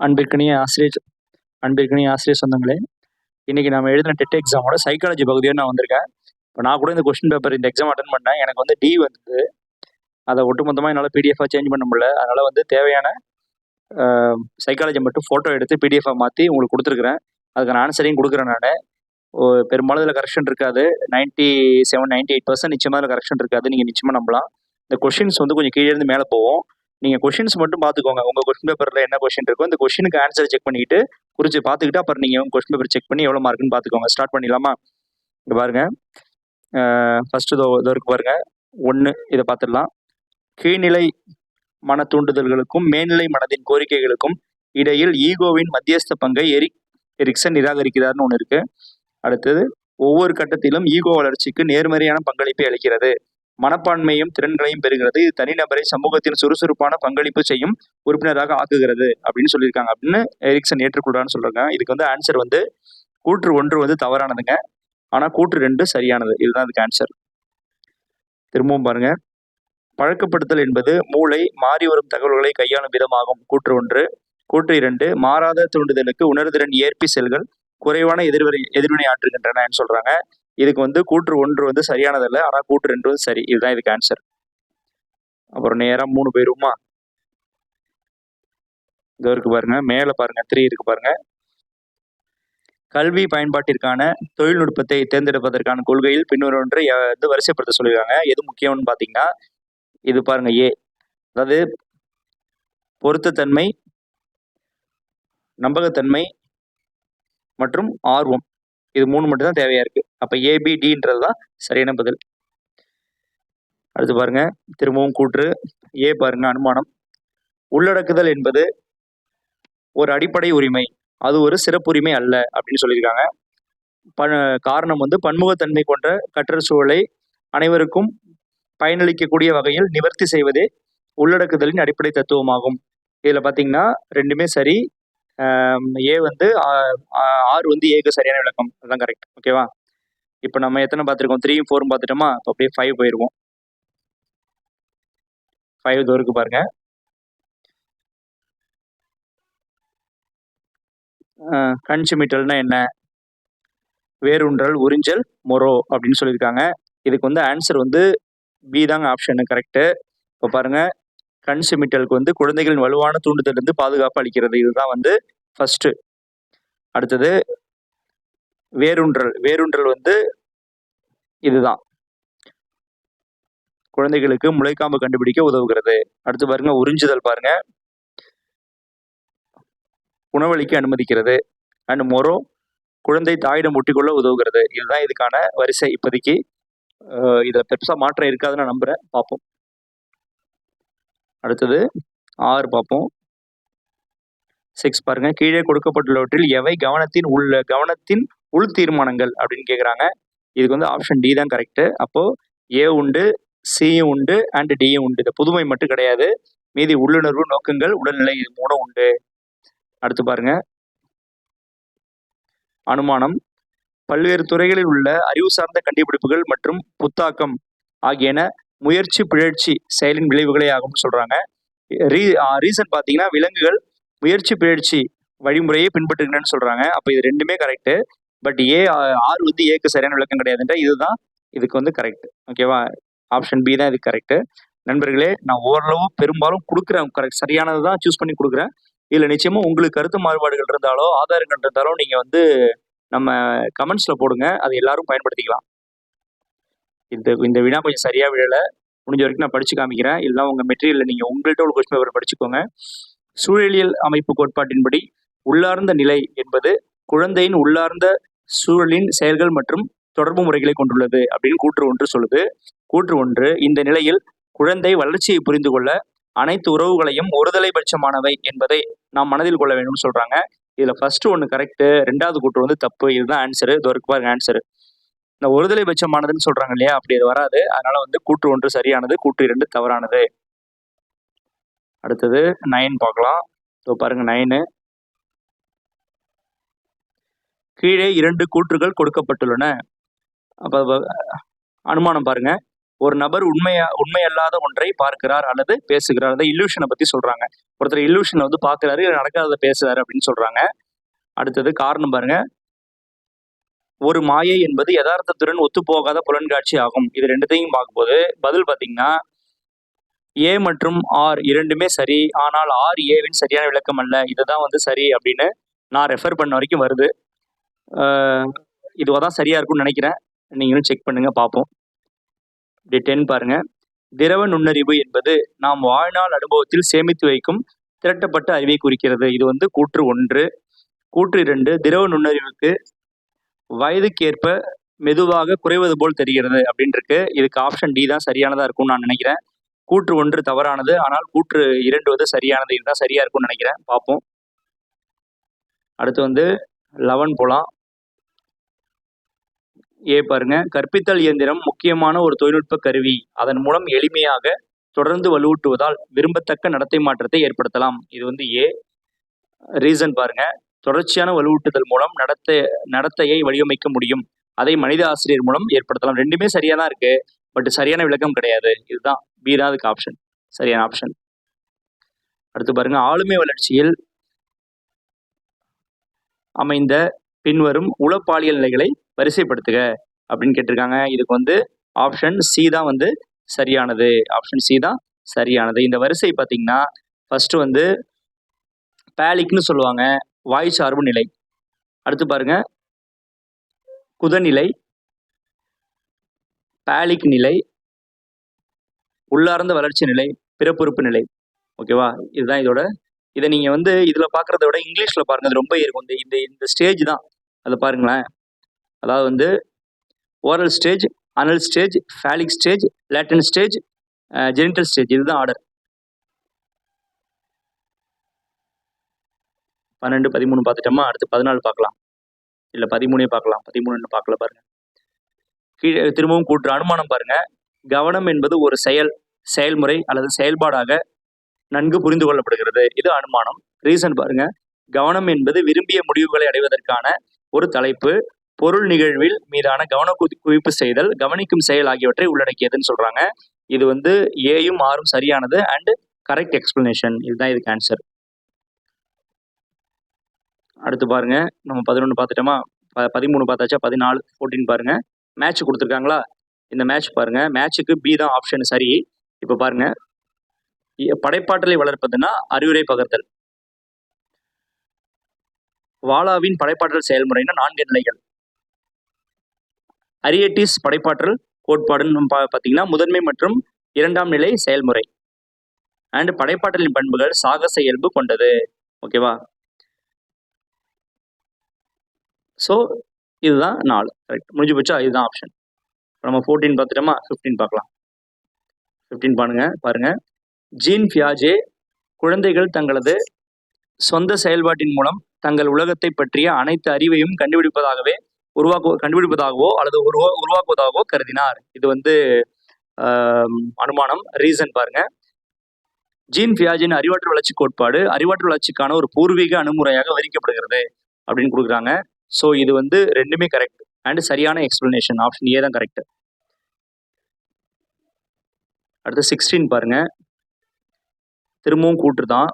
அன்பிற்கினிய ஆசிரியர் அன்பிற்கினிய ஆசிரியர் சொந்தங்களே, இன்னைக்கு நம்ம எழுதின டெட் எக்ஸாமோட சைக்காலஜி பகுதியோட நான் வந்திருக்கேன். இப்போ நான் கூட இந்த கொஸ்டின் பேப்பர் இந்த எக்ஸாம் அட்டன் பண்ணேன். எனக்கு வந்து டி வந்தது. அதை ஒட்டுமொத்தமாக என்னால் பிடிஎஃபாக சேஞ்ச் பண்ண முடியல. அதனால் வந்து தேவையான சைக்காலஜி மட்டும் ஃபோட்டோ எடுத்து பிடிஎஃபாக மாற்றி உங்களுக்கு கொடுத்துருக்குறேன். அதுக்கான ஆன்சரையும் கொடுக்குறேன் நான். பெரும்பாலும் இதில் கரெக்ஷன் இருக்காது. 97-98% நிச்சயமாக இதில் கரெக்ஷன் இருக்காது. நீங்கள் நிச்சயமாக நம்பலாம். இந்த கொஷின்ஸ் வந்து கொஞ்சம் கீழே இருந்து மேலே போவோம். நீங்கள் கொஷின்ஸ் மட்டும் பார்த்துக்கோங்க. உங்கள் கொஸ்டின் பேப்பரில் என்ன கொஸ்டின் இருக்கோ இந்த கொஸ்டினுக்கு ஆன்சர் செக் பண்ணிட்டு குறித்து பார்த்துக்கிட்டு அப்புறம் நீங்கள் உங்கள் கொஸ்டின் பேப்பர் செக் பண்ணி எவ்வளோ மார்க்குன்னு பார்த்துக்கோங்க. ஸ்டார்ட் பண்ணிடலாமா? இங்கே பாருங்கள், ஃபஸ்ட்டு இதோ இருக்கு பாருங்கள் 1. இதை பார்த்துடலாம். கீழ்நிலை மன தூண்டுதல்களுக்கும் மேல்நிலை மனதின் கோரிக்கைகளுக்கும் இடையில் ஈகோவின் மத்தியஸ்த பங்கை எரிக்சன் நிராகரிக்கிறார்னு ஒன்று இருக்கு. அடுத்தது, ஒவ்வொரு கட்டத்திலும் ஈகோ வளர்ச்சிக்கு நேர்மறையான பங்களிப்பை அளிக்கிறது, மனப்பான்மையும் திறன்களையும் பெறுகிறது, இது தனிநபரை சமூகத்தின் சுறுசுறுப்பான பங்களிப்பு செய்யும் உறுப்பினராக ஆக்குகிறது அப்படின்னு சொல்லியிருக்காங்க அப்படின்னு எரிக்சன் ஏற்றுக்கொள்றான்னு சொல்றாங்க. இதுக்கு வந்து ஆன்சர் வந்து கூற்று 1 வந்து தவறானதுங்க. ஆனா கூற்று 2 சரியானது. இதுதான் இதுக்கு ஆன்சர். திரும்பவும் பாருங்க. பழக்கப்படுத்தல் என்பது மூளை மாறி வரும் தகவல்களை கையாளும் விதமாகும். கூற்று 1. கூற்று 2. மாறாத தூண்டுதலுக்கு உணர்திறன் ஏற்பி செல்கள் குறைவான எதிர்வினை ஆற்றுகின்றன சொல்றாங்க. இதுக்கு வந்து கூற்று 1 வந்து சரியானதல்ல, ஆனா கூற்று 2 வந்து சரி. இதுதான் இதுக்கு ஆன்சர். அப்புறம் நேரா 3 போயிருமா? இதோ இருக்கு பாருங்க, மேல பாருங்க 3 இருக்கு பாருங்க. கல்வி பயன்பாட்டிற்கான தொழில்நுட்பத்தை தேர்ந்தெடுப்பதற்கான கொள்கையில் பின்னொன்றை வந்து வரிசைப்படுத்த சொல்லியிருக்காங்க. எது முக்கியம்னு பாத்தீங்கன்னா இது பாருங்க, ஏ. அதாவது பொருத்தத்தன்மை, நம்பகத்தன்மை மற்றும் ஆர்வம், இது 3 மட்டும் தான் தேவையா இருக்கு. அப்ப ஏபிடின்றதுதான் சரியான பதில். அடுத்து பாருங்க, திரும்பவும் கூற்று ஏ பாருங்க. அனுமானம். உள்ளடக்குதல் என்பது ஒரு அடிப்படை உரிமை, அது ஒரு சிறப்புரிமை அல்ல அப்படின்னு சொல்லியிருக்காங்க. காரணம் வந்து பன்முகத்தன்மை கொண்ட கற்றல் சூழலை அனைவருக்கும் பயனளிக்கக்கூடிய வகையில் நிவர்த்தி செய்வதே உள்ளடக்குதலின் அடிப்படை தத்துவமாகும். இதுல பாத்தீங்கன்னா ரெண்டுமே சரி. ஏ வந்து ஆறு வந்து ஏக்கு சரியான விளக்கம், அதுதான் கரெக்ட். ஓகேவா? இப்போ நம்ம எத்தனை பார்த்துருக்கோம்? 3, 4 பார்த்துட்டோமா? இப்போ அப்படியே 5 போயிருவோம். 5 தோருக்கு பாருங்க. கண் சிமிட்டல்னா என்ன? வேறுன்றல், உறிஞ்சல், மொரோ அப்படின்னு சொல்லியிருக்காங்க. இதுக்கு வந்து ஆன்சர் வந்து பி தாங்க ஆப்ஷன் கரெக்டு. இப்போ பாருங்க, கண் சிமிட்டலுக்கு வந்து குழந்தைகளின் வலுவான தூண்டுதல் இருந்து பாதுகாப்பு அளிக்கிறது, இதுதான் வந்து ஃபர்ஸ்ட். அடுத்தது வேறுன்றல் வந்து இதுதான் குழந்தைகளுக்கு முளைக்காம்பு கண்டுபிடிக்க உதவுகிறது. அடுத்து பாருங்க, உறிஞ்சுதல் பாருங்க, உணவளிக்க அனுமதிக்கிறது. அண்ட் மொரோ, குழந்தை தாயிடம் ஒட்டிக்கொள்ள உதவுகிறது. இதுதான் இதுக்கான வரிசை இப்போதைக்கு. இதுல பெருசா மாற்றம் இருக்காதுன்னு நான் நம்புறேன். பார்ப்போம். அடுத்தது 6 பார்ப்போம். 6 பாருங்க. கீழே கொடுக்கப்பட்டுள்ளவற்றில் எவை கவனத்தின் உள் தீர்மானங்கள் அப்படின்னு கேட்குறாங்க. இதுக்கு வந்து ஆப்ஷன் டி தான் கரெக்டு. அப்போ ஏ உண்டு, சியும் உண்டு அண்ட் டியும் உண்டு. இந்த புதுமை மட்டும் கிடையாது, மீதி உள்ளுணர்வு, நோக்கங்கள், உடல்நிலை, இது 3 உண்டு. அடுத்து பாருங்க, அனுமானம். பல்வேறு துறைகளில் உள்ள அறிவு சார்ந்த கண்டுபிடிப்புகள் மற்றும் புத்தாக்கம் ஆகியன முயற்சி பிழற்சி செயலின் விளைவுகளே ஆகும்னு சொல்றாங்க. ரீசன் பார்த்தீங்கன்னா விலங்குகள் முயற்சி பிழற்சி வழிமுறையை பின்பற்றுகிறேன்னு சொல்றாங்க. அப்போ இது ரெண்டுமே கரெக்டு. பட் ஆறு வந்து ஏக்கு சரியான விளக்கம் கிடையாதுன்ற இதுதான் இதுக்கு வந்து கரெக்ட். ஓகேவா? ஆப்ஷன் பி தான் இதுக்கு கரெக்டு. நண்பர்களே, நான் ஓரளவு பெரும்பாலும் கொடுக்குறேன், கரெக்ட் சரியானது தான் சூஸ் பண்ணி கொடுக்குறேன். இதில் நிச்சயமாக உங்களுக்கு கருத்து மாறுபாடுகள் இருந்தாலோ ஆதாரங்கள் இருந்தாலும் நீங்கள் வந்து நம்ம கமெண்ட்ஸில் போடுங்க, அதை எல்லாரும் பயன்படுத்திக்கலாம். இந்த வினா கொஞ்சம் சரியாக விழலை, முடிஞ்ச வரைக்கும் நான் படித்து காமிக்கிறேன். இல்லைனா உங்கள் மெட்டீரியலில் நீங்கள் உங்கள்கிட்ட உள்ள கொஸ்டின் பேப்பர் படிச்சுக்கோங்க. சூழலியல் அமைப்பு கோட்பாட்டின்படி உள்ளார்ந்த நிலை என்பது குழந்தையின் உள்ளார்ந்த சூழலின் செயல்கள் மற்றும் தொடர்பு முறைகளை கொண்டுள்ளது அப்படின்னு கூற்று 1 சொல்லுது. கூற்று 1, இந்த நிலையில் குழந்தை வளர்ச்சியை புரிந்து கொள்ள அனைத்து உறவுகளையும் ஒருதலைபட்சமானவை என்பதை நாம் மனதில் கொள்ள வேண்டும் சொல்றாங்க. இதுல ஃபர்ஸ்ட் 1 கரெக்ட், 2வது கூற்று வந்து தப்பு. இதுதான் ஆன்சரு. இது வரைக்கும் பாருங்க ஆன்சரு. இந்த ஒருதலைபட்சமானதுன்னு சொல்றாங்க இல்லையா, அப்படி அது வராது. அதனால வந்து கூற்று 1 சரியானது, கூற்று 2 தவறானது. அடுத்தது 9 பார்க்கலாம். ஸோ பாருங்க 9. கீழே 2 கூற்றுகள் கொடுக்கப்பட்டுள்ளன. அப்ப அனுமானம் பாருங்க. ஒரு நபர் உண்மையல்லாத ஒன்றை பார்க்கிறார் அல்லது பேசுகிறார். அதை இல்லூஷனை பத்தி சொல்றாங்க. ஒருத்தர் இல்லூஷனை வந்து பார்க்கிறாரு, நடக்காததை பேசுறாரு அப்படின்னு சொல்றாங்க. அடுத்தது காரணம் பாருங்க. ஒரு மாயை என்பது யதார்த்தத்துடன் ஒத்துப்போகாத புலன்காட்சி ஆகும். இது ரெண்டுத்தையும் பார்க்கும்போது பதில் பார்த்தீங்கன்னா ஏ மற்றும் ஆர் இரண்டுமே சரி. ஆனால் ஆர் ஏவின் சரியான விளக்கம் அல்ல. இதுதான் வந்து சரி அப்படின்னு நான் ரெஃபர் பண்ண வரைக்கும் வருது. இதுவாதான் சரியா இருக்கும்னு நினைக்கிறேன். நீங்களும் செக் பண்ணுங்க, பார்ப்போம். இப்படி 10 பாருங்க. திரவ நுண்ணறிவு என்பது நாம் வாழ்நாள் அனுபவத்தில் சேமித்து வைக்கும் திரட்டப்பட்ட அறிவை குறிக்கிறது. இது வந்து கூற்று 1. கூற்று 2, திரவ நுண்ணறிவுக்கு வயதுக்கேற்ப மெதுவாக குறைவது போல் தெரிகிறது அப்படின்னு இருக்கு. இதுக்கு ஆப்ஷன் டி தான் சரியானதா இருக்கும்னு நான் நினைக்கிறேன். கூற்று 1 தவறானது, ஆனால் கூற்று 2 வந்து சரியானது. இதுதான் சரியா இருக்கும்னு நினைக்கிறேன், பார்ப்போம். அடுத்து வந்து 11 போலாம். ஏ பாருங்க. கற்பித்தல் இயந்திரம் முக்கியமான ஒரு தொழில்நுட்ப கருவி. அதன் மூலம் எளிமையாக தொடர்ந்து வலுவூட்டுவதால் விரும்பத்தக்க நடத்தை மாற்றத்தை ஏற்படுத்தலாம். இது வந்து ஏ. ரீசன் பாருங்க. தொடர்ச்சியான வலுவூட்டுதல் மூலம் நடத்தையை வடிவமைக்க முடியும். அதை மனித ஆசிரியர் மூலம் ஏற்படுத்தலாம். ரெண்டுமே சரியா தான் இருக்கு, பட் சரியான விளக்கம் கிடையாது. இதுதான் பி தான் அதுக்கு ஆப்ஷன், சரியான ஆப்ஷன். அடுத்து பாருங்க. ஆளுமை வளர்ச்சியில் அமைந்த பின்வரும் உளப்பாலியல் நிலைகளை வரிசைப்படுத்துக அப்படின்னு கேட்டிருக்காங்க. இதுக்கு வந்து ஆப்ஷன் சி தான் வந்து சரியானது. ஆப்ஷன் சி தான் சரியானது. இந்த வரிசை பார்த்தீங்கன்னா ஃபர்ஸ்ட் வந்து பேலிக்னு சொல்லுவாங்க, வாய் சார்பு நிலை. அடுத்து பாருங்க குதநிலை, பேலிக் நிலை, உள்ளார்ந்த வளர்ச்சி நிலை, பிறப்புறுப்பு நிலை. ஓகேவா? இதுதான் இதோட. இதை நீங்க வந்து இதுல பாக்குறத விட இங்கிலீஷ்ல பாருங்க, அது ரொம்ப இருக்கும். இந்த ஸ்டேஜ் தான் அதை பாருங்களேன். அதாவது வந்து ஓரல் ஸ்டேஜ், அனல் stage, phallic stage, லேட்டன் stage, genital stage. இதுதான் ஆர்டர். 12, 13 பார்த்துட்டோமா? அடுத்து 14 பார்க்கலாம். இல்ல 13 பார்க்கலாம். 13 பார்க்கல பாருங்க. கீழே திரும்பவும் கூற்று அனுமானம் பாருங்க. கவனம் என்பது ஒரு செயல்முறை அல்லது செயல்பாடாக நன்கு புரிந்து கொள்ளப்படுகிறது. இது அனுமானம். ரீசன் பாருங்க. கவனம் என்பது விரும்பிய முடிவுகளை அடைவதற்கான ஒரு தலைப்பு, பொருள் நிகழ்வில் மீதான கவன குவிப்பு செய்தல், கவனிக்கும் செயல் ஆகியவற்றை உள்ளடக்கியதுன்னு சொல்றாங்க. இது வந்து ஏயும் ஆரும் சரியானது அண்ட் கரெக்ட் எக்ஸ்பிளனேஷன். இதுதான் இதுக்கு ஆன்சர். அடுத்து பாருங்க. நம்ம 11 பார்த்துட்டோமா? 13 பார்த்தாச்சா? 14, 14 பாருங்க. மேட்ச் கொடுத்துருக்காங்களா? இந்த மேட்ச் பாருங்க. மேட்சுக்கு பி தான் ஆப்ஷன் சரி. இப்ப பாருங்க. படைப்பாற்றலை வளர்ப்பதுன்னா அறிவுரை பகர்தல். வாலாவின் படைப்பாற்றல் செயல்முறைன்னா 4 நிலைகள். அரியட்டிஸ் படைப்பாற்றல் கோட்பாடுன்னு பார்த்தீங்கன்னா முதன்மை மற்றும் 2ஆம் நிலை செயல்முறை. அண்ட் படைப்பாற்றலின் பண்புகள் சாகச இயல்பு கொண்டது. ஓகேவா? ஸோ இதுதான் 4 கரெக்ட். முடிஞ்சு போச்சா? இதுதான் ஆப்ஷன். நம்ம 14 பார்த்துட்டோமா? 15 பார்க்கலாம். 15 பாருங்க. ஜீன் பியாஜே குழந்தைகள் தங்களது சொந்த செயல்பாட்டின் மூலம் தங்கள் உலகத்தை பற்றிய அனைத்து அறிவையும் கண்டுபிடிப்பதாகவோ அல்லது உருவாக்குவதாகவோ கருதினார். இது வந்து அனுமானம். ரீசன் பாருங்க. ஜீன் பியாஜின் அறிவாற்றல் வளர்ச்சி கோட்பாடு அறிவாற்றல் வளர்ச்சிக்கான ஒரு பூர்வீக அணுமுறையாக விவரிக்கப்படுகிறது அப்படின்னு கொடுக்குறாங்க. ஸோ இது வந்து ரெண்டுமே கரெக்ட் அண்ட் சரியான எக்ஸ்பிளனேஷன். ஆப்ஷன் ஏ தான் கரெக்ட். அடுத்து 16 பாருங்க. திரும்பவும் கூற்று தான்.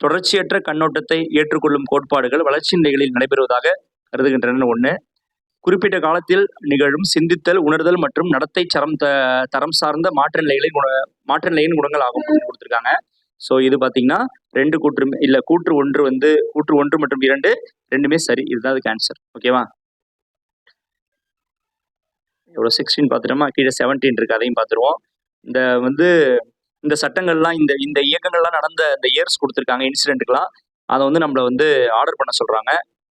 தொடர்ச்சியற்ற கண்ணோட்டத்தை ஏற்றுக்கொள்ளும் கோட்பாடுகள் வளர்ச்சி நிலைகளில் நடைபெறுவதாக கருதுகின்றன. 1. குறிப்பிட்ட காலத்தில் நிகழும் சிந்தித்தல், உணர்தல் மற்றும் நடத்தை தரம் சார்ந்த மாற்ற நிலையின் குணங்கள் ஆகும் கொடுத்துருக்காங்க. ஸோ இது பார்த்தீங்கன்னா கூற்று 1 மற்றும் 2 ரெண்டுமே சரி. இதுதான் அதுக்கு ஆன்சர். ஓகேவா? எவ்வளோ 16 பார்த்துட்டோமா? கீழே 17 இருக்கு, அதையும் பார்த்துருவோம். இந்த சட்டங்கள்லாம் இந்த இயக்கங்கள்லாம் நடந்த இந்த இயர்ஸ் கொடுத்துருக்காங்க இன்சிடென்ட்டுக்கெல்லாம். அதை வந்து நம்மளை வந்து ஆர்டர் பண்ண சொல்றாங்க.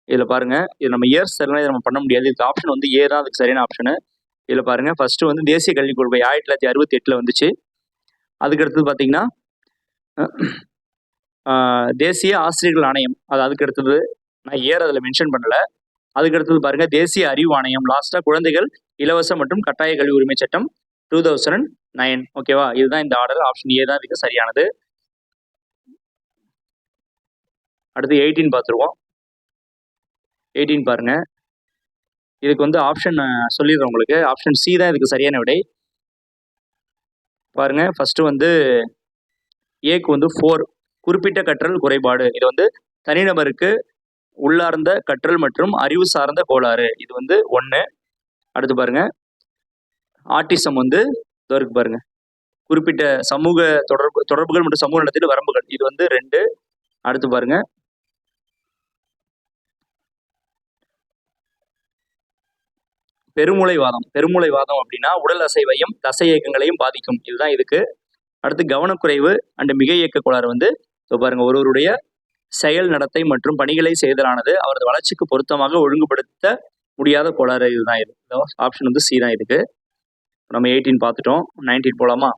இதில் பாருங்க. இது நம்ம இயர்ஸ் எல்லாம் இதை நம்ம பண்ண முடியாது. இதுக்கு ஆப்ஷன் வந்து ஏ தான் அதுக்கு சரியான ஆப்ஷனு. இதில் பாருங்க. ஃபர்ஸ்ட் வந்து தேசிய கல்விக் கொள்கை 1968 வந்துச்சு. அதுக்கு அடுத்தது பார்த்தீங்கன்னா தேசிய ஆசிரியர்கள் ஆணையம், அதுக்கு அடுத்தது நான் அதில் மென்ஷன் பண்ணல. அதுக்கு அடுத்தது பாருங்க தேசிய அறிவு ஆணையம். லாஸ்டா குழந்தைகள் இலவச மற்றும் கட்டாய கல்வி உரிமை சட்டம் 2009. ஓகேவா? இதுதான் இந்த ஆர்டர். ஆப்ஷன் ஏ தான் இதுக்கு சரியானது. அடுத்து 18 பார்த்துருவோம். 18 பாருங்க. இதுக்கு வந்து ஆப்ஷன் சொல்லிடுறேன் உங்களுக்கு. ஆப்ஷன் சி தான் இதுக்கு சரியான விடை. பாருங்க ஃபர்ஸ்ட் வந்து ஏக்கு வந்து 4 குறிப்பிட்ட கற்றல் குறைபாடு. இது வந்து தனிநபருக்கு உள்ளார்ந்த கற்றல் மற்றும் அறிவு சார்ந்த கோளாறு. இது வந்து 1. அடுத்து பாருங்க ஆட்டிசம் வந்து இருக்கு பாருங்க, குறிப்பிட்ட சமூக தொடர்புகள் மற்றும் சமூக நலத்தில் வரம்புகள். இது வந்து 2. அடுத்து பாருங்க பெருமூளைவாதம் அப்படின்னா உடல் அசைவையும் தசை இயக்கங்களையும் பாதிக்கும். இதுதான் இதுக்கு. அடுத்து கவனக்குறைவு அண்ட் மிக இயக்க கோளாறு வந்து பாருங்க, ஒருவருடைய செயல் நடத்தை மற்றும் பணிகளை செய்தலானது அவரது வளர்ச்சிக்கு பொருத்தமாக ஒழுங்குபடுத்த முடியாத கோளாறு. இதுதான் இது. ஆப்ஷன் வந்து சி தான் இதுக்கு. நம்ம 18 பார்த்துட்டோம். 19 போலாமா?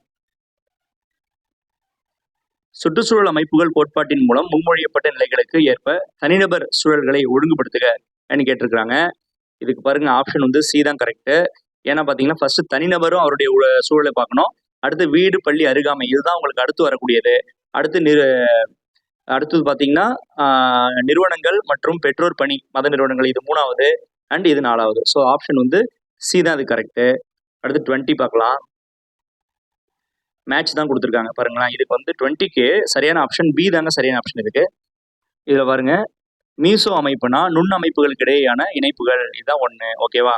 சுற்றுச்சூழல் அமைப்புகள் கோட்பாட்டின் மூலம் முன்மொழியப்பட்ட நிலைகளுக்கு ஏற்ப தனிநபர் சூழல்களை ஒழுங்குபடுத்துக கேட்டிருக்கிறாங்க. இதுக்கு பாருங்க ஆப்ஷன் வந்து சி தான் கரெக்ட். ஏன்னா பாத்தீங்கன்னா ஃபர்ஸ்ட் தனிநபரும் அவருடைய சூழலை பார்க்கணும். அடுத்து வீடு, பள்ளி, அருகாமை, இதுதான் உங்களுக்கு அடுத்து வரக்கூடியது. அடுத்தது பாத்தீங்கன்னா நிறுவனங்கள் மற்றும் பெற்றோர் பணி, மத நிறுவனங்கள், இது 3வது அண்ட் இது 4வது. ஸோ ஆப்ஷன் வந்து சி தான் அது கரெக்ட். அடுத்து 20 பார்க்கலாம். மேட்ச் தான் கொடுத்துருக்காங்க பாருங்களேன். இதுக்கு வந்து 20க்கு சரியான ஆப்ஷன் பி தாங்க சரியான ஆப்ஷன் இதுக்கு. இதுல பாருங்க மீசோ அமைப்புனா நுண் அமைப்புகளுக்கு இடையேயான இணைப்புகள், இதுதான் 1. ஓகேவா?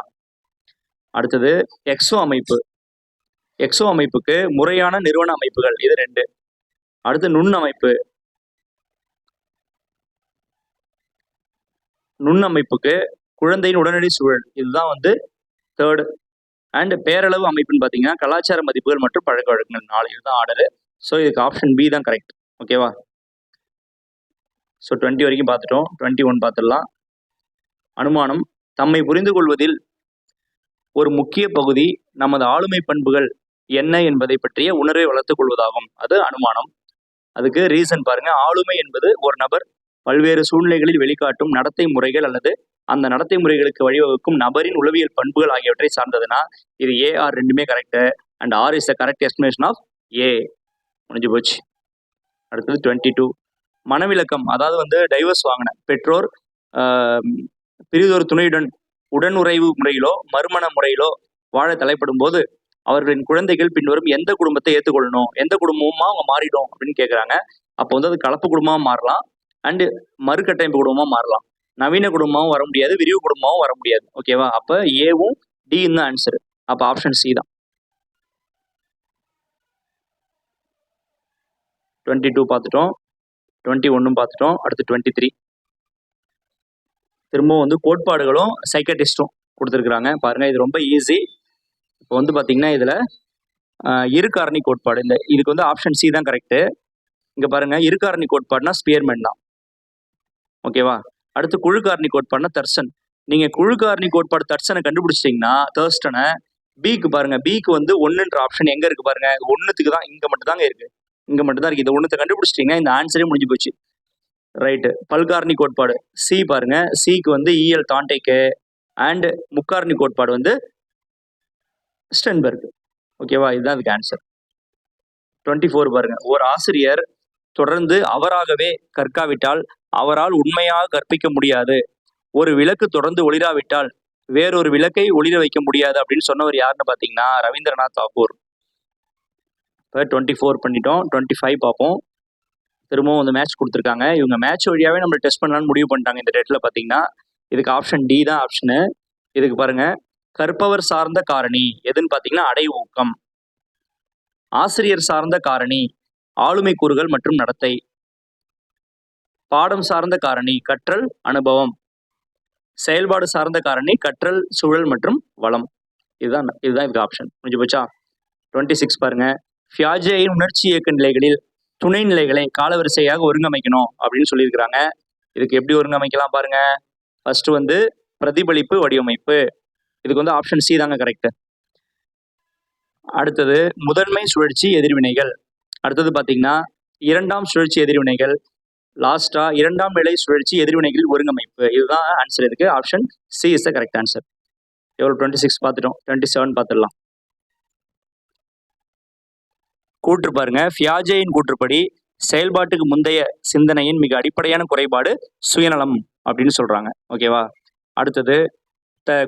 அடுத்தது எக்ஸோ அமைப்புக்கு முறையான நிறுவன அமைப்புகள், இது 2. அடுத்து நுண் அமைப்புக்கு குழந்தையின் உடனடி சூழல், இதுதான் வந்து 3rd. அண்ட் பேரளவு அமைப்புன்னு பாத்தீங்கன்னா கலாச்சார மதிப்புகள் மற்றும் பழக்க வழக்கங்கள் 4. இதுதான் ஆர்டர். ஸோ இதுக்கு ஆப்ஷன் பி தான் கரெக்ட். ஓகேவா? ஸோ 20 வரைக்கும் பார்த்துட்டோம். 21 பார்த்துடலாம். அனுமானம் தம்மை புரிந்து கொள்வதில் ஒரு முக்கிய பகுதி நமது ஆளுமை பண்புகள் என்ன என்பதை பற்றிய உணர்வை வளர்த்துக் கொள்வதாகும். அது அனுமானம். அதுக்கு ரீசன் பாருங்க. ஆளுமை என்பது ஒரு நபர் பல்வேறு சூழ்நிலைகளில் வெளிக்காட்டும் நடத்தை முறைகள் அல்லது அந்த நடத்தை முறைகளுக்கு வழிவகுக்கும் நபரின் உளவியல் பண்புகள் ஆகியவற்றை சார்ந்ததுன்னா இது ஏ ஆர் ரெண்டுமே correct. And R is the correct estimation of A. முடிஞ்சு போச்சு. அடுத்தது 22 மனவிலக்கம், அதாவது வந்து டைவர்ஸ் வாங்கின பெற்றோர் பிரிதொரு துணையுடன் உடனுறைவு முறையிலோ மறுமண முறையிலோ வாழ தலைப்படும் போது அவர்களின் குழந்தைகள் பின்வரும் எந்த குடும்பத்தை ஏற்றுக்கொள்ளணும், எந்த குடும்பமா அவங்க மாறிடும் அப்படின்னு கேட்குறாங்க. அப்போ வந்து அது கலப்பு குடும்பமாக மாறலாம் அண்டு மறுகட்டமைப்பு குடும்பமாக மாறலாம். நவீன குடும்பமும் வர முடியாது, விரிவு குடும்பமும் வர முடியாது. ஓகேவா? அப்போ ஏவும் டியும் தான் ஆன்சர். அப்போ ஆப்ஷன் சி தான். 22 பார்த்துட்டோம். 21 பார்த்துட்டோம். அடுத்து 23 திரும்பவும் வந்து கோட்பாடுகளும் சைக்காட்டிஸ்டும் கொடுத்துருக்குறாங்க பாருங்க. இது ரொம்ப ஈஸி. இப்போ வந்து பார்த்தீங்கன்னா இதில் இருகாரணி கோட்பாடு, இதுக்கு வந்து ஆப்ஷன் சி தான் கரெக்டு. இங்கே பாருங்க, இருகாரணி கோட்பாடுனா ஸ்பியர்மேன் தான். ஓகேவா? அடுத்து குழுக்காரணி கோட்பாடுனா தர்சன். நீங்கள் குழுக்காரணி கோட்பாடு தர்சனை கண்டுபிடிச்சிட்டிங்கன்னா தர்ஸ்டனை பிக்கு பாருங்க, பிக்கு வந்து 1ன்ற ஆப்ஷன் எங்கே இருக்குது பாருங்க. 1த்துக்கு தான், இங்கே மட்டும் தாங்க இருக்குது, இங்கே மட்டும் தான் இருக்குது. இந்த 1த்தை கண்டுபிடிச்சிட்டிங்கன்னா இந்த ஆன்சரே முடிஞ்சு போச்சு. ரைட்டு. பல்காரணி கோட்பாடு சி பாருங்க. சிக்கு வந்து இஎல் டான்டேக்கு அண்ட் முக்காரணி கோட்பாடு வந்து ஸ்டென்பர்க். ஓகேவா? இதுதான் அதுக்கு ஆன்சர். 24 பாருங்க. ஒரு ஆசிரியர் தொடர்ந்து அவராகவே கற்காவிட்டால் அவரால் உண்மையாக கற்பிக்க முடியாது. ஒரு விளக்கு தொடர்ந்து ஒளிராவிட்டால் வேறொரு விளக்கை ஒளிர வைக்க முடியாது அப்படின்னு சொன்னவர் யாருன்னு பார்த்தீங்கன்னா ரவீந்திரநாத் தாகூர். இப்போ 24 பண்ணிட்டோம். 25 பார்ப்போம். திரும்பவும் வந்து மேட்ச் கொடுத்துருக்காங்க. இவங்க மேட்ச் வழியாவே நம்ம டெஸ்ட் பண்ணலான்னு முடிவு பண்ணிட்டாங்க இந்த டேட்ல பார்த்தீங்கன்னா. இதுக்கு ஆப்ஷன் டி தான் ஆப்ஷனு. இதுக்கு பாருங்க, கற்பவர் சார்ந்த காரணி எதுன்னு பார்த்தீங்கன்னா அடை ஊக்கம். ஆசிரியர் சார்ந்த காரணி ஆளுமை கூறுகள் மற்றும் நடத்தை. பாடம் சார்ந்த காரணி கற்றல் அனுபவம். செயல்பாடு சார்ந்த காரணி கற்றல் சூழல் மற்றும் வளம். இதுதான் இதுக்கு ஆப்ஷன். முடிஞ்சு போச்சா? 26 பாருங்க. பியாஜேயின் உணர்ச்சி இயக்க நிலைகளில் துணை நிலைகளை காலவரிசையாக ஒருங்கமைக்கணும் அப்படின்னு சொல்லியிருக்கிறாங்க. இதுக்கு எப்படி ஒருங்கமைக்கலாம் பாருங்க. ஃபர்ஸ்ட் வந்து பிரதிபலிப்பு வடிவமைப்பு, இதுக்கு வந்து ஆப்ஷன் சி தாங்க கரெக்ட். அடுத்தது முதன்மை சுழற்சி எதிர்வினைகள். அடுத்தது பார்த்தீங்கன்னா இரண்டாம் சுழற்சி எதிர்வினைகள். லாஸ்டா இரண்டாம் நிலை சுழற்சி எதிர்வினைகள் ஒருங்கமைப்பு. இதுதான் ஆன்சர். இதுக்கு option C is the correct answer. எவ்வளோ? 26 பார்த்துட்டோம். 27 பார்த்துடலாம். கூற்று பாருங்க. பியாஜேயின் கூற்றுப்படி செயல்பாட்டுக்கு முந்தைய சிந்தனையின் மிக அடிப்படையான குறைபாடு சுயநலம் அப்படின்னு சொல்றாங்க. ஓகேவா? அடுத்தது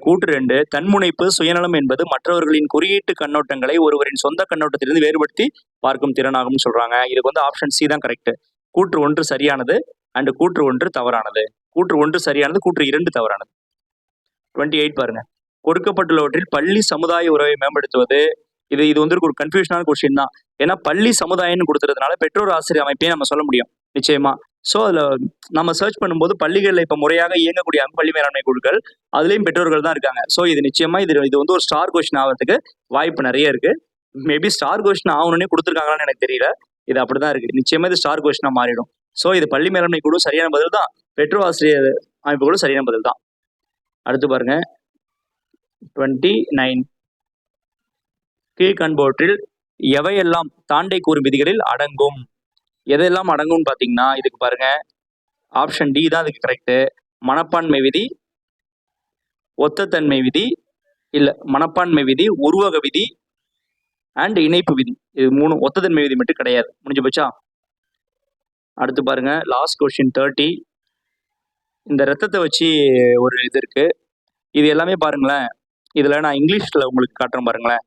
கூற்று 2 தன்முனைப்பு சுயநலம் என்பது மற்றவர்களின் குறியீட்டு கண்ணோட்டங்களை ஒருவரின் சொந்த கண்ணோட்டத்திலிருந்து வேறுபடுத்தி பார்க்கும் திறனாகும்னு சொல்றாங்க. இதுக்கு வந்து ஆப்ஷன் சி தான் கரெக்ட். கூற்று 1 சரியானது அண்ட் கூற்று 1 தவறானது. கூற்று 1 சரியானது, கூற்று 2 தவறானது. 28 பாருங்க. கொடுக்கப்பட்டுள்ளவற்றில் பள்ளி சமுதாய உறவை மேம்படுத்துவது. இது வந்து ஒரு கன்ஃபியூஷனான கொஸ்டின் தான். ஏன்னா பள்ளி சமுதாயம்னு கொடுத்துறதுனால பெற்றோர் ஆசிரியர் அமைப்பையும் நம்ம சொல்ல முடியும் நிச்சயமா. ஸோ அதில் நம்ம சர்ச் பண்ணும்போது பள்ளிகளில் இப்போ முறையாக இயங்கக்கூடிய பள்ளி மேலாண்மை குழுக்கள் அதுலேயும் பெற்றோர்கள் தான் இருக்காங்க. ஸோ இது நிச்சயமா இது வந்து ஒரு ஸ்டார் கொஸ்டின் ஆகிறதுக்கு வாய்ப்பு நிறைய இருக்கு. மேபி ஸ்டார் கொஸ்டின் ஆகணும்னே கொடுத்துருக்காங்களான்னு எனக்கு தெரியல. இது அப்படிதான் இருக்கு. நிச்சயமா இது ஸ்டார் கொஸ்டினா மாறிடும். ஸோ இது பள்ளி மேலாண்மை குழு சரியான பதில் தான். பெற்றோர் ஆசிரியர் அமைப்பு குழு சரியான பதில் தான். அடுத்து பாருங்க 29. கீழ்காண்பவற்றில் எவையெல்லாம் தாண்டை கூறும் விதிகளில் அடங்கும்? எதெல்லாம் அடங்கும்னு பாத்தீங்கன்னா இதுக்கு பாருங்க, ஆப்ஷன் டி தான் இதுக்கு கரெக்ட். மனப்பான்மை விதி, ஒத்தத்தன்மை விதி, இல்ல மனப்பான்மை விதி, உருவக விதி அண்ட் இணைப்பு விதி. இது 3. ஒத்தத்தன்மை விதி மட்டும் கிடையாது. முடிஞ்சு போச்சா? அடுத்து பாருங்க லாஸ்ட் கொஸ்டின் 30. இந்த ரத்தத்தை வச்சு ஒரு இது இருக்கு. இது எல்லாமே பாருங்களேன். இதுல நான் இங்கிலீஷ்ல உங்களுக்கு காட்டுறேன் பாருங்களேன்.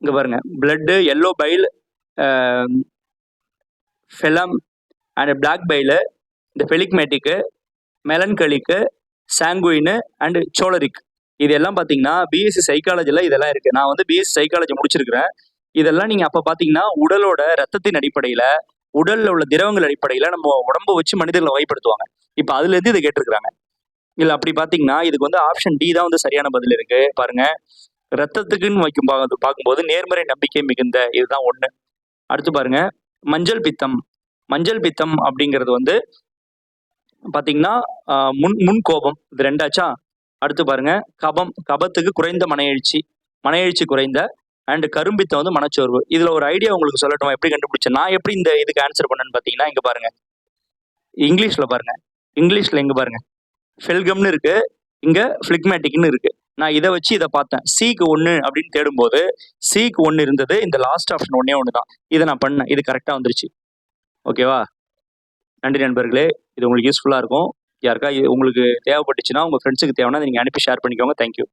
இங்க பாருங்க, blood, yellow bile, phlegm and black bile, இந்த ஃபெலிக்மேட்டிக்கு, மெலன்கலிக்கு, சாங்குயின் அண்ட் சோலரிக். இது எல்லாம் பார்த்தீங்கன்னா பிஎஸ்சி சைக்காலஜியில் இதெல்லாம் இருக்கு. நான் வந்து பிஎஸ்சி சைக்காலஜி முடிச்சிருக்கிறேன். இதெல்லாம் நீங்க அப்ப பாத்தீங்கன்னா உடலோட ரத்தத்தின் அடிப்படையில, உடல்ல உள்ள திரவங்கள் அடிப்படையில நம்ம உடம்ப வச்சு மனிதர்களை வகைப்படுத்துவாங்க. இப்ப அதுல இருந்து இதை கேட்டிருக்கிறாங்க. இல்ல அப்படி பாத்தீங்கன்னா இதுக்கு வந்து ஆப்ஷன் டி தான் வந்து சரியான பதில் இருக்கு. பாருங்க, ரத்தத்துக்குன்னு பார்க்கும்போது நேர்மறை நம்பிக்கை மிகுந்த, இதுதான் 1. அடுத்து பாருங்க மஞ்சள் பித்தம். மஞ்சள் பித்தம் அப்படிங்கிறது வந்து பாத்தீங்கன்னா முன் கோபம். இது 2ஆச்சா? அடுத்து பாருங்க கபம். கபத்துக்கு குறைந்த மனையெழுச்சி குறைந்த. அண்ட் கரும்பித்தம் வந்து மனச்சோர்வு. இதுல ஒரு ஐடியா உங்களுக்கு சொல்லட்டுமா எப்படி கண்டுபிடிச்சேன்? நான் எப்படி இந்த இதுக்கு ஆன்சர் பண்ணேன்னு பாத்தீங்கன்னா இங்க பாருங்க, இங்கிலீஷ்ல பாருங்க. இங்கிலீஷ்ல இங்க பாருங்க ஃபெல்கம்னு இருக்கு, இங்க பிளிக்மேட்டிக்னு இருக்கு. நான் இதை வச்சு இதை பார்த்தேன். சிக்கு 1 அப்படின்னு தேடும்போது சிக்கு 1 இருந்தது. இந்த லாஸ்ட் ஆப்ஷன் 1 தான். இதை நான் பண்ணேன். இது கரெக்டா வந்துருச்சு. ஓகேவா? நன்றி நண்பர்களே. இது உங்களுக்கு யூஸ்ஃபுல்லா இருக்கும். யாருக்கா உங்களுக்கு தேவைப்பட்டுச்சுன்னா உங்க ஃப்ரெண்ட்ஸுக்கு தேவைன்னா நீங்க அனுப்பி ஷேர் பண்ணிக்கோங்க. தேங்க்யூ.